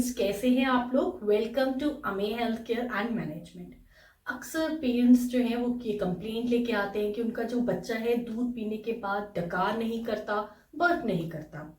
Parents, कैसे हैं आप लोग। वेलकम टू अमे हेल्थ केयर एंड मैनेजमेंट। अक्सर पेरेंट्स जो हैं वो ये कंप्लेंट लेके आते हैं कि उनका जो बच्चा है दूध पीने के बाद डकार नहीं करता, बर्प नहीं करता।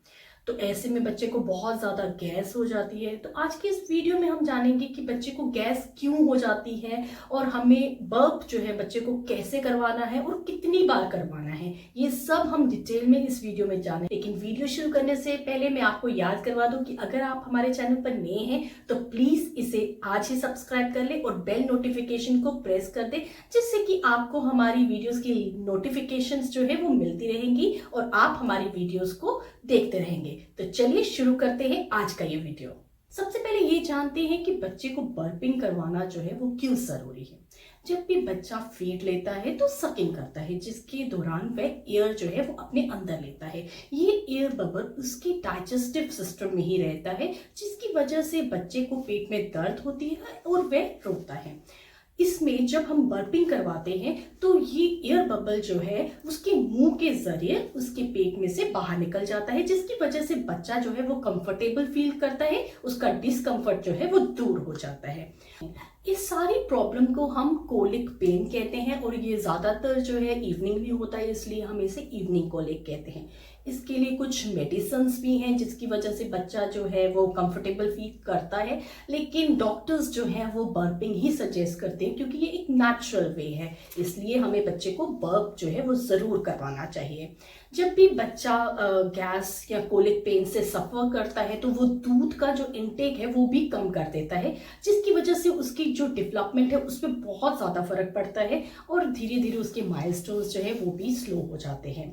तो ऐसे में बच्चे को बहुत ज़्यादा गैस हो जाती है। तो आज की इस वीडियो में हम जानेंगे कि बच्चे को गैस क्यों हो जाती है और हमें बर्प जो है बच्चे को कैसे करवाना है और कितनी बार करवाना है। ये सब हम डिटेल में इस वीडियो में जानें। लेकिन वीडियो शुरू करने से पहले मैं आपको याद करवा दूं कि अगर आप हमारे चैनल पर नए हैं तो प्लीज इसे आज ही सब्सक्राइब कर ले और बेल नोटिफिकेशन को प्रेस कर दे, जिससे कि आपको हमारी वीडियोस की नोटिफिकेशंस जो है वो मिलती रहेंगी और आप हमारी वीडियोस को देखते रहेंगे। तो चलिए शुरू करते हैं आज का ये वीडियो। सबसे पहले ये जानते हैं कि बच्चे को बर्पिंग करवाना जो है वो क्यों जरूरी है। जब भी बच्चा फीड लेता है तो सकिंग करता है, जिसके दौरान वह एयर जो है वो अपने अंदर लेता है। ये एयर बबल उसके डाइजेस्टिव सिस्टम में ही रहता है, जिसकी वजह से बच्चे को पेट में दर्द होती है और वह रोता है। इसमें जब हम बर्पिंग करवाते हैं तो ये एयर बबल जो है उसके मुंह के जरिए उसके पेट में से बाहर निकल जाता है, जिसकी वजह से बच्चा जो है वो कंफर्टेबल फील करता है, उसका डिस्कम्फर्ट जो है वो दूर हो जाता है। इस सारी प्रॉब्लम को हम कोलिक पेन कहते हैं और ये ज्यादातर जो है इवनिंग में होता है, इसलिए हम इसे इवनिंग कोलिक कहते हैं। इसके लिए कुछ मेडिसिन्स भी हैं जिसकी वजह से बच्चा जो है वो कंफर्टेबल फील करता है, लेकिन डॉक्टर्स जो हैं वो बर्पिंग ही सजेस्ट करते हैं क्योंकि ये एक नेचुरल वे है। इसलिए हमें बच्चे को बर्प जो है वो जरूर करवाना चाहिए। जब भी बच्चा गैस या कोलिक पेन से सफर करता है तो वो दूध का जो इनटेक है वो भी कम कर देता है, जिसकी वजह से उसकी जो डेवलपमेंट है उस पर बहुत ज़्यादा फर्क पड़ता है और धीरे धीरे उसके माइलस्टोन्स जो है वो भी स्लो हो जाते हैं।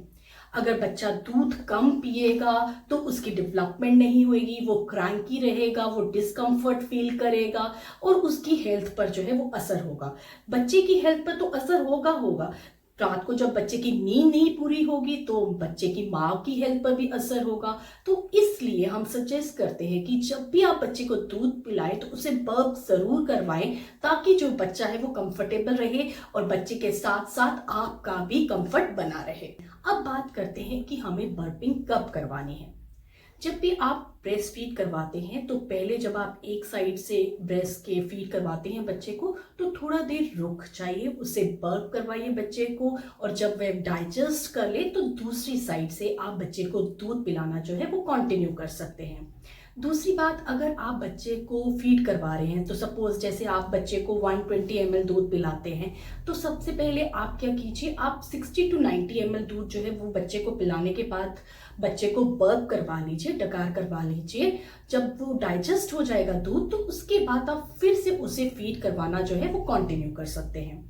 अगर बच्चा दूध कम पिएगा तो उसकी डेवलपमेंट नहीं होगी, वो क्रैंकी रहेगा, वो डिस्कम्फर्ट फील करेगा और उसकी हेल्थ पर जो है वो असर होगा। बच्चे की हेल्थ पर तो असर होगा। रात को जब बच्चे की नींद नहीं पूरी होगी तो बच्चे की माँ की हेल्थ पर भी असर होगा। तो इसलिए हम सजेस्ट करते हैं कि जब भी आप बच्चे को दूध पिलाएं तो उसे बर्प जरूर करवाएं, ताकि जो बच्चा है वो कंफर्टेबल रहे और बच्चे के साथ साथ आपका भी कंफर्ट बना रहे। अब बात करते हैं कि हमें बर्पिंग कब करवानी है। जब भी आप ब्रेस्ट फीड करवाते हैं तो पहले जब आप एक साइड से ब्रेस्ट के फीड करवाते हैं बच्चे को तो थोड़ा देर रुक जाइए, उससे बर्प करवाइए बच्चे को, और जब वह डाइजेस्ट कर ले तो दूसरी साइड से आप बच्चे को दूध पिलाना जो है वो कंटिन्यू कर सकते हैं। दूसरी बात, अगर आप बच्चे को फीड करवा रहे हैं तो सपोज जैसे आप बच्चे को 120 ml दूध पिलाते हैं तो सबसे पहले आप क्या कीजिए, आप 60 to 90 ml दूध जो है वो बच्चे को पिलाने के बाद बच्चे को बर्प करवा लीजिए, डकार करवा लीजिए। जब वो डाइजेस्ट हो जाएगा दूध तो उसके बाद आप फिर से उसे फीड करवाना जो है वो कंटिन्यू कर सकते हैं।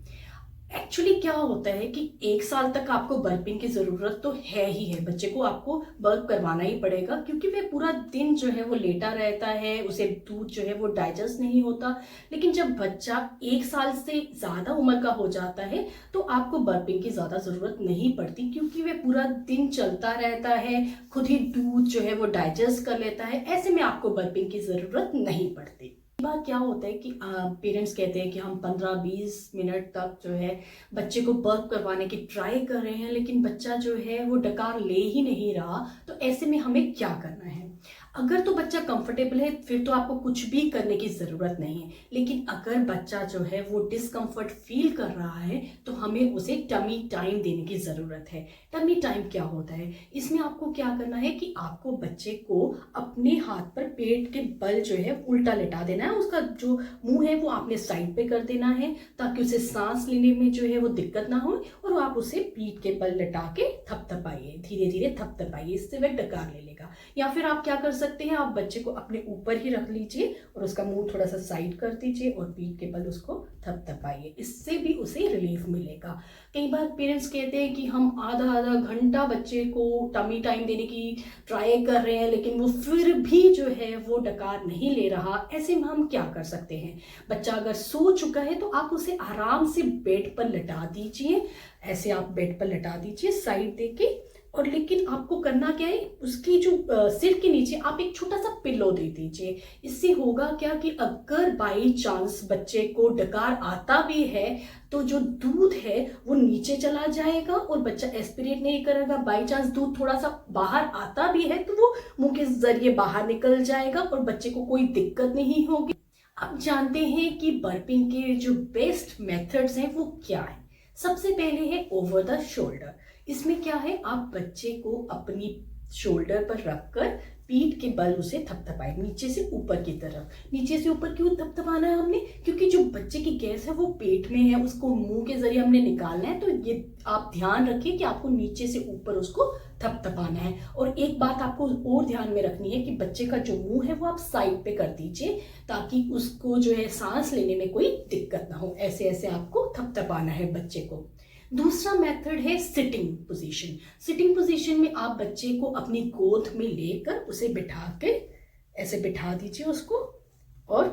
एक्चुअली क्या होता है कि 1 साल तक आपको बर्पिंग की ज़रूरत तो है ही है, बच्चे को आपको बर्प करवाना ही पड़ेगा क्योंकि वह पूरा दिन जो है वो लेटा रहता है, उसे दूध जो है वो डाइजेस्ट नहीं होता। लेकिन जब बच्चा 1 साल से ज़्यादा उम्र का हो जाता है तो आपको बर्पिंग की ज़्यादा ज़रूरत नहीं पड़ती, क्योंकि वह पूरा दिन चलता रहता है, खुद ही दूध जो है वो डाइजेस्ट कर लेता है। ऐसे में आपको बर्पिंग की ज़रूरत नहीं पड़ती। बार क्या होता है कि पेरेंट्स कहते हैं कि हम 15-20 मिनट तक जो है बच्चे को बर्प करवाने की ट्राई कर रहे हैं, लेकिन बच्चा जो है वो डकार ले ही नहीं रहा। तो ऐसे में हमें क्या करना है। अगर तो बच्चा कंफर्टेबल है फिर तो आपको कुछ भी करने की ज़रूरत नहीं है, लेकिन अगर बच्चा जो है वो डिस्कम्फर्ट फील कर रहा है तो हमें उसे टमी टाइम देने की ज़रूरत है। टमी टाइम क्या होता है, इसमें आपको क्या करना है कि आपको बच्चे को अपने हाथ पर पेट के बल जो है उल्टा लेटा देना है, उसका जो मुंह है वो आपने साइड पे कर देना है ताकि उसे सांस लेने में जो है वो दिक्कत ना हो, और आप उसे पीठ के बल लटा के थपथपाइए, धीरे धीरे थपथपाइए, इससे वह डकार ले लेगा। या फिर आप क्या कर सकते हैं, आप बच्चे को अपने ऊपर ही रख लीजिए और उसका मुंह थोड़ा सा साइड कर दीजिए और पीठ के बल उसको थपथपाइए, इससे भी उसे रिलीफ मिलेगा। कई बार पेरेंट्स कहते हैं कि हम आधा घंटा बच्चे को टमी टाइम देने की ट्राई कर रहे हैं लेकिन वो फिर भी जो है वो डकार नहीं ले रहा। ऐसे में हम क्या कर सकते हैं, बच्चा अगर सो चुका है तो आप उसे आराम से बेड पर लटा दीजिए। ऐसे आप बेड पर लटा दीजिए साइड देके, और लेकिन आपको करना क्या है, उसकी जो सिर के नीचे आप एक छोटा सा पिलो दे दीजिए। इससे होगा क्या कि अगर बाई चांस बच्चे को डकार आता भी है तो जो दूध है वो नीचे चला जाएगा और बच्चा एस्पिरेट नहीं करेगा। बाई चांस दूध थोड़ा सा बाहर आता भी है तो वो मुंह के जरिए बाहर निकल जाएगा और बच्चे को कोई दिक्कत नहीं होगी। आप जानते हैं कि बर्पिंग के जो बेस्ट मेथड्स हैं वो क्या है। सबसे पहले है ओवर द शोल्डर। इसमें क्या है, आप बच्चे को अपनी शोल्डर पर रखकर पीठ के बल उसे थपथपाए नीचे से ऊपर की तरफ। नीचे से ऊपर क्यों थपथपाना है हमने, क्योंकि जो बच्चे की गैस है वो पेट में है, उसको मुंह के जरिए हमने निकालना है। तो ये आप ध्यान रखिए कि आपको नीचे से ऊपर उसको थपथपाना है। और एक बात आपको और ध्यान में रखनी है कि बच्चे का जो मुंह है वो आप साइड पे कर दीजिए ताकि उसको जो है सांस लेने में कोई दिक्कत ना हो। ऐसे ऐसे आपको थपथपाना है बच्चे को। दूसरा मेथड है सिटिंग पोजीशन। सिटिंग पोजीशन में आप बच्चे को अपनी गोद में लेकर उसे बिठा के ऐसे बिठा दीजिए उसको, और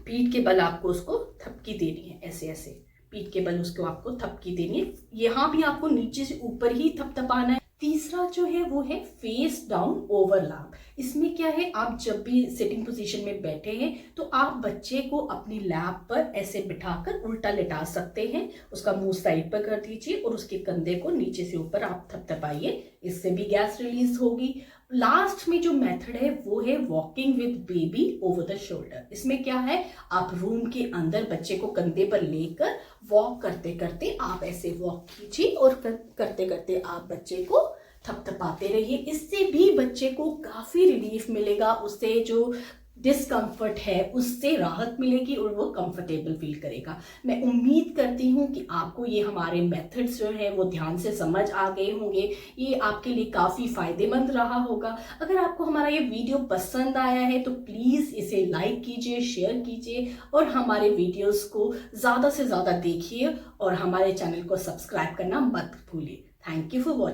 पीठ के बल आपको उसको थपकी देनी है। ऐसे ऐसे पीठ के बल उसको आपको थपकी देनी है। यहाँ भी आपको नीचे से ऊपर ही थपथपाना है। तीसरा जो है वो है फेस डाउन ओवरलैप। इसमें क्या है, आप जब भी सिटिंग पोजीशन में बैठे हैं तो आप बच्चे को अपनी लैप पर ऐसे बिठाकर उल्टा लिटा सकते हैं। उसका मुंह साइड पर कर दीजिए और उसके कंधे को नीचे से ऊपर आप थपथपाइए। इससे भी गैस रिलीज होगी। लास्ट में जो मेथड है वो है walking with baby over the shoulder. इसमें क्या है, आप रूम के अंदर बच्चे को कंधे पर लेकर वॉक करते करते आप ऐसे वॉक कीजिए और करते करते आप बच्चे को थपथपाते रहिए। इससे भी बच्चे को काफी रिलीफ मिलेगा, उससे जो डिस्कम्फर्ट है उससे राहत मिलेगी और वो कंफर्टेबल फील करेगा। मैं उम्मीद करती हूँ कि आपको ये हमारे मेथड्स जो है वो ध्यान से समझ आ गए होंगे। ये आपके लिए काफ़ी फायदेमंद रहा होगा। अगर आपको हमारा ये वीडियो पसंद आया है तो प्लीज़ इसे लाइक कीजिए, शेयर कीजिए और हमारे वीडियोस को ज़्यादा से ज़्यादा देखिए और हमारे चैनल को सब्सक्राइब करना मत भूलिए। Thank you for watching.